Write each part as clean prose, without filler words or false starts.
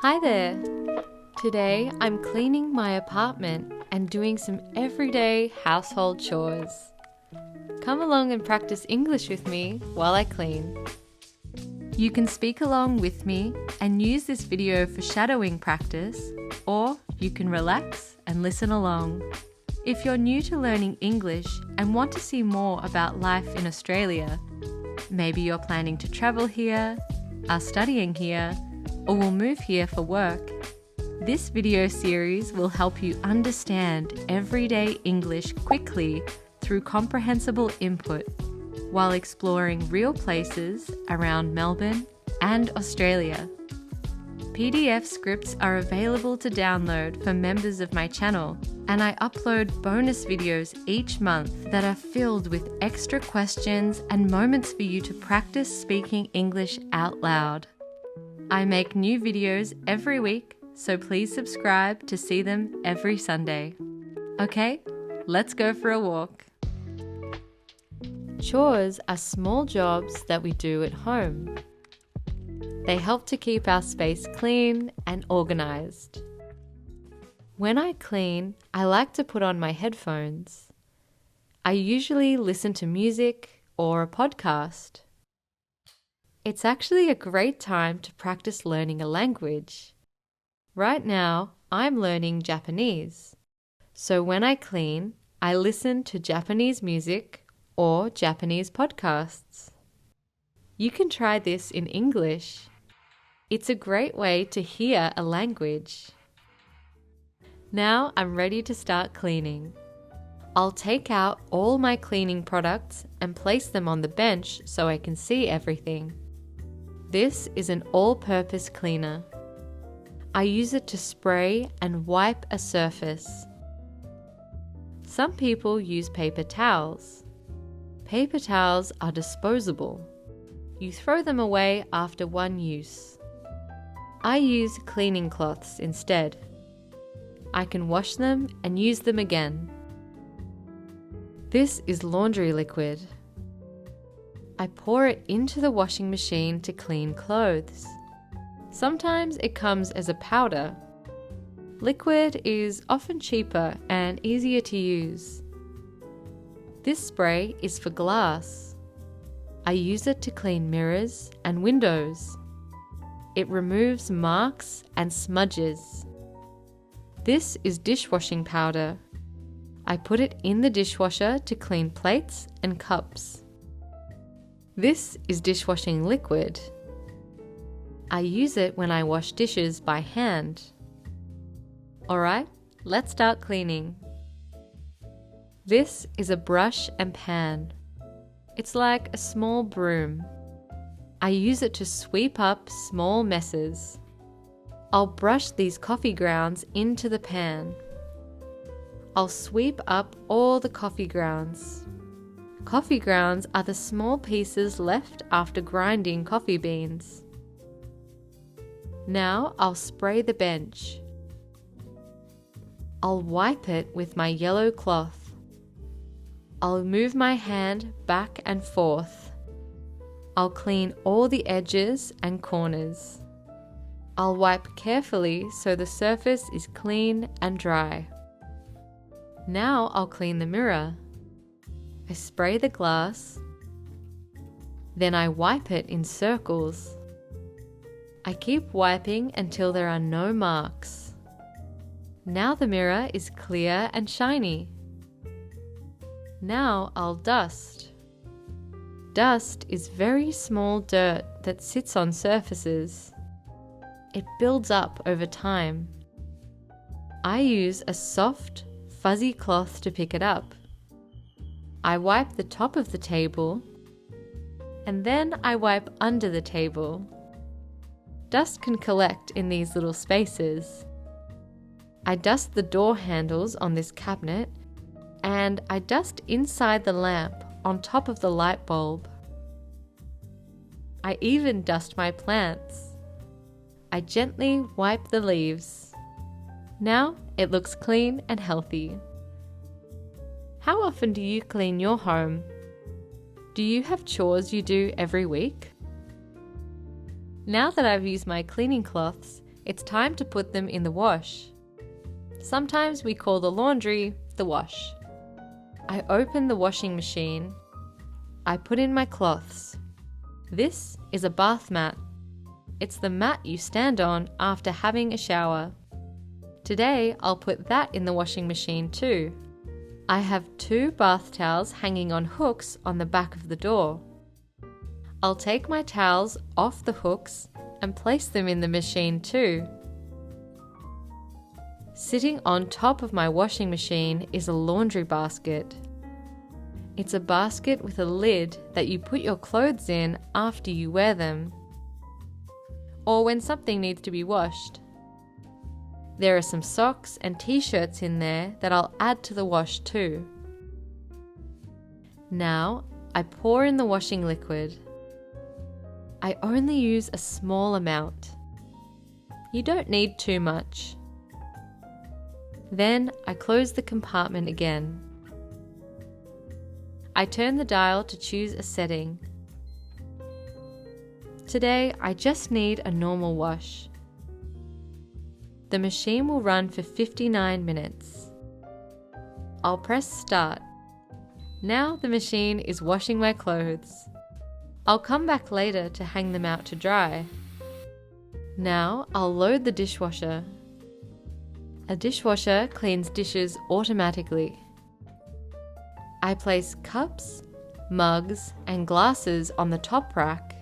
Hi there! Today I'm cleaning my apartment and doing some everyday household chores. Come along and practice English with me while I clean. You can speak along with me and use this video for shadowing practice, or you can relax and listen along. If you're new to learning English and want to see more about life in Australia, maybe you're planning to travel here, are studying here, or will move here for work, this video series will help you understand everyday English quickly through comprehensible input while exploring real places around Melbourne and Australia. PDF scripts are available to download for members of my channel, and I upload bonus videos each month that are filled with extra questions and moments for you to practice speaking English out loud. I make new videos every week, so please subscribe to see them every Sunday. Okay, let's go for a walk. Chores are small jobs that we do at home. They help to keep our space clean and organized. When I clean, I like to put on my headphones. I usually listen to music or a podcast. It's actually a great time to practice learning a language. Right now, I'm learning Japanese. So when I clean, I listen to Japanese music or Japanese podcasts. You can try this in English. It's a great way to hear a language. Now I'm ready to start cleaning. I'll take out all my cleaning products and place them on the bench so I can see everything. This is an all-purpose cleaner. I use it to spray and wipe a surface. Some people use paper towels. Paper towels are disposable. You throw them away after one use. I use cleaning cloths instead. I can wash them and use them again. This is laundry liquid. I pour it into the washing machine to clean clothes. Sometimes it comes as a powder. Liquid is often cheaper and easier to use. This spray is for glass. I use it to clean mirrors and windows. It removes marks and smudges. This is dishwashing powder. I put it in the dishwasher to clean plates and cups. This is dishwashing liquid. I use it when I wash dishes by hand. Alright, let's start cleaning. This is a brush and pan. It's like a small broom. I use it to sweep up small messes. I'll brush these coffee grounds into the pan. I'll sweep up all the coffee grounds. Coffee grounds are the small pieces left after grinding coffee beans. Now I'll spray the bench. I'll wipe it with my yellow cloth. I'll move my hand back and forth. I'll clean all the edges and corners. I'll wipe carefully so the surface is clean and dry. Now I'll clean the mirror. I spray the glass. Then I wipe it in circles. I keep wiping until there are no marks. Now the mirror is clear and shiny. Now I'll dust. Dust is very small dirt that sits on surfaces. It builds up over time. I use a soft, fuzzy cloth to pick it up. I wipe the top of the table, and then I wipe under the table. Dust can collect in these little spaces. I dust the door handles on this cabinet, and I dust inside the lamp on top of the light bulb. I even dust my plants. I gently wipe the leaves. Now it looks clean and healthy. How often do you clean your home? Do you have chores you do every week? Now that I've used my cleaning cloths, it's time to put them in the wash. Sometimes we call the laundry the wash. I open the washing machine. I put in my cloths. This is a bath mat. It's the mat you stand on after having a shower. Today, I'll put that in the washing machine too. I have 2 bath towels hanging on hooks on the back of the door. I'll take my towels off the hooks and place them in the machine too. Sitting on top of my washing machine is a laundry basket. It's a basket with a lid that you put your clothes in after you wear them, or when something needs to be washed. There are some socks and t-shirts in there that I'll add to the wash too. Now, I pour in the washing liquid. I only use a small amount. You don't need too much. Then I close the compartment again. I turn the dial to choose a setting. Today, I just need a normal wash. The machine will run for 59 minutes. I'll press start. Now the machine is washing my clothes. I'll come back later to hang them out to dry. Now I'll load the dishwasher. A dishwasher cleans dishes automatically. I place cups, mugs, and glasses on the top rack.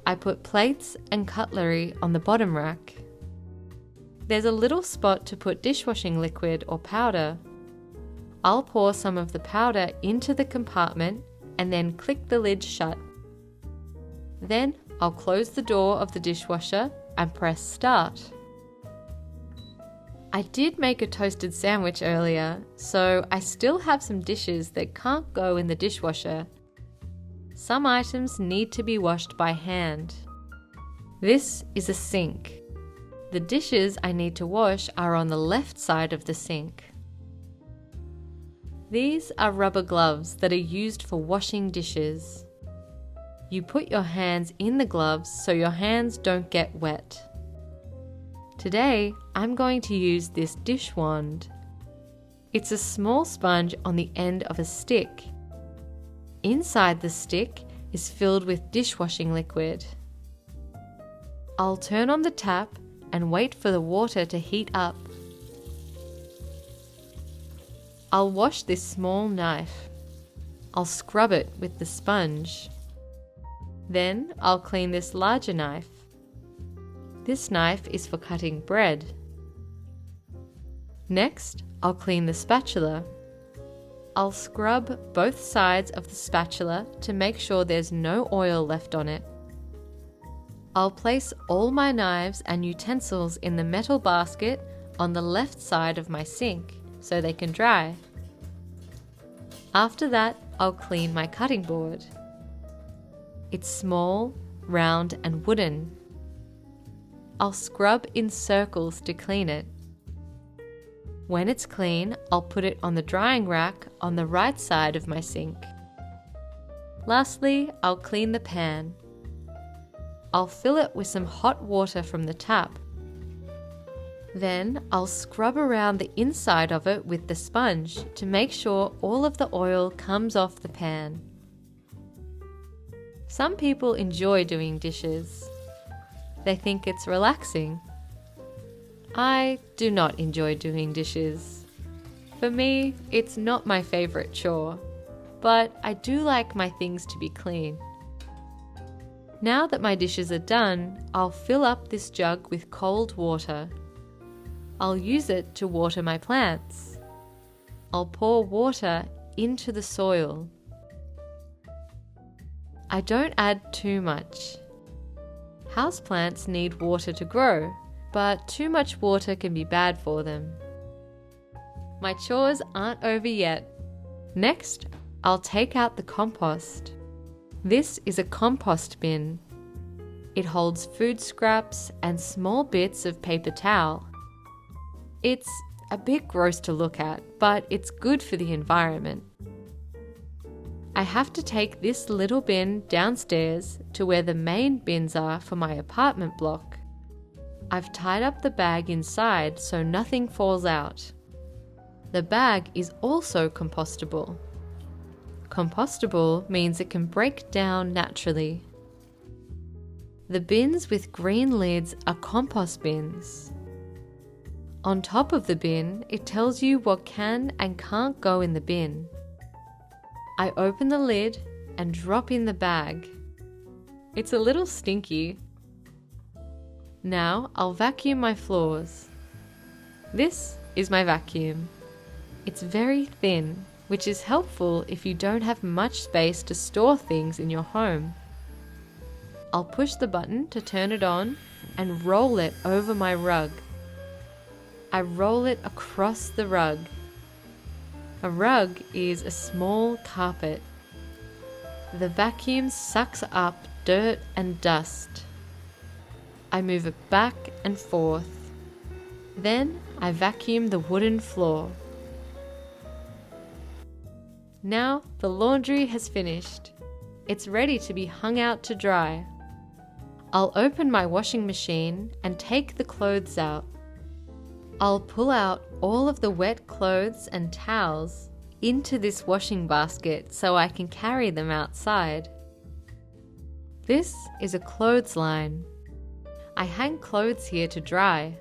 I put plates and cutlery on the bottom rack. There's a little spot to put dishwashing liquid or powder. I'll pour some of the powder into the compartment and then click the lid shut. Then I'll close the door of the dishwasher and press start. I did make a toasted sandwich earlier, so I still have some dishes that can't go in the dishwasher. Some items need to be washed by hand. This is a sink. The dishes I need to wash are on the left side of the sink. These are rubber gloves that are used for washing dishes. You put your hands in the gloves so your hands don't get wet. Today, I'm going to use this dish wand. It's a small sponge on the end of a stick. Inside the stick is filled with dishwashing liquid. I'll turn on the tap and wait for the water to heat up. I'll wash this small knife. I'll scrub it with the sponge. Then I'll clean this larger knife. This knife is for cutting bread. Next, I'll clean the spatula. I'll scrub both sides of the spatula to make sure there's no oil left on it. I'll place all my knives and utensils in the metal basket on the left side of my sink so they can dry. After that, I'll clean my cutting board. It's small, round, and wooden. I'll scrub in circles to clean it. When it's clean, I'll put it on the drying rack on the right side of my sink. Lastly, I'll clean the pan. I'll fill it with some hot water from the tap. Then I'll scrub around the inside of it with the sponge to make sure all of the oil comes off the pan. Some people enjoy doing dishes. They think it's relaxing. I do not enjoy doing dishes. For me, it's not my favorite chore, but I do like my things to be clean. Now that my dishes are done, I'll fill up this jug with cold water. I'll use it to water my plants. I'll pour water into the soil. I don't add too much. Houseplants need water to grow, but too much water can be bad for them. My chores aren't over yet. Next, I'll take out the compost. This is a compost bin. It holds food scraps and small bits of paper towel. It's a bit gross to look at, but it's good for the environment. I have to take this little bin downstairs to where the main bins are for my apartment block. I've tied up the bag inside so nothing falls out. The bag is also compostable. Compostable means it can break down naturally. The bins with green lids are compost bins. On top of the bin, it tells you what can and can't go in the bin. I open the lid and drop in the bag. It's a little stinky. Now I'll vacuum my floors. This is my vacuum. It's very thin, which is helpful if you don't have much space to store things in your home. I'll push the button to turn it on and roll it over my rug. I roll it across the rug. A rug is a small carpet. The vacuum sucks up dirt and dust. I move it back and forth. Then I vacuum the wooden floor. Now the laundry has finished. It's ready to be hung out to dry. I'll open my washing machine and take the clothes out. I'll pull out all of the wet clothes and towels into this washing basket so I can carry them outside. This is a clothesline. I hang clothes here to dry.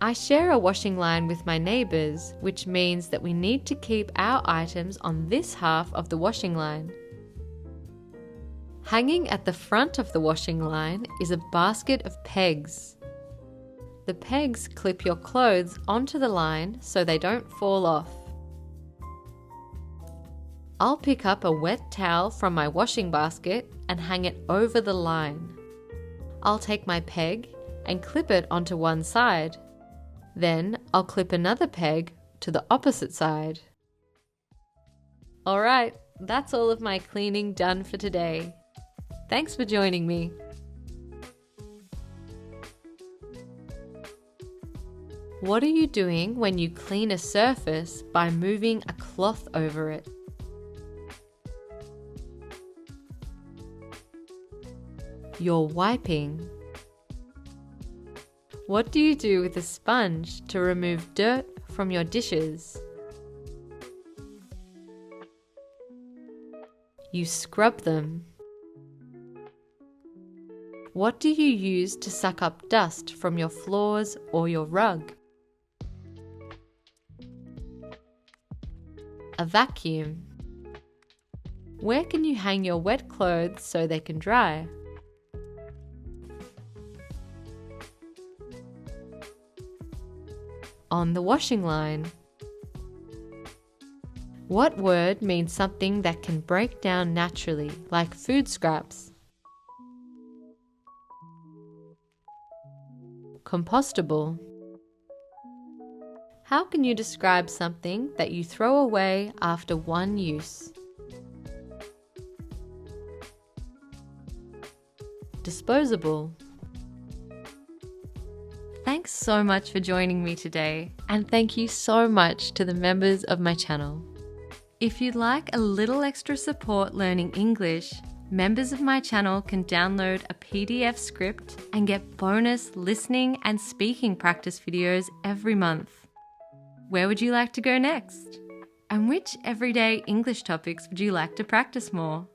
I share a washing line with my neighbours, which means that we need to keep our items on this half of the washing line. Hanging at the front of the washing line is a basket of pegs. The pegs clip your clothes onto the line so they don't fall off. I'll pick up a wet towel from my washing basket and hang it over the line. I'll take my peg and clip it onto one side. Then I'll clip another peg to the opposite side. Alright, that's all of my cleaning done for today. Thanks for joining me. What are you doing when you clean a surface by moving a cloth over it? You're wiping. What do you do with a sponge to remove dirt from your dishes? You scrub them. What do you use to suck up dust from your floors or your rug? A vacuum. Where can you hang your wet clothes so they can dry? On the washing line. What word means something that can break down naturally, like food scraps? Compostable. How can you describe something that you throw away after one use? Disposable. Thanks so much for joining me today, and thank you so much to the members of my channel. If you'd like a little extra support learning English, members of my channel can download a PDF script and get bonus listening and speaking practice videos every month. Where would you like to go next? And which everyday English topics would you like to practice more?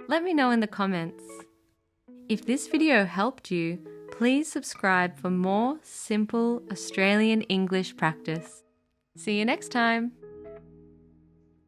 Let me know in the comments. If this video helped you, please subscribe for more simple Australian English practice. See you next time!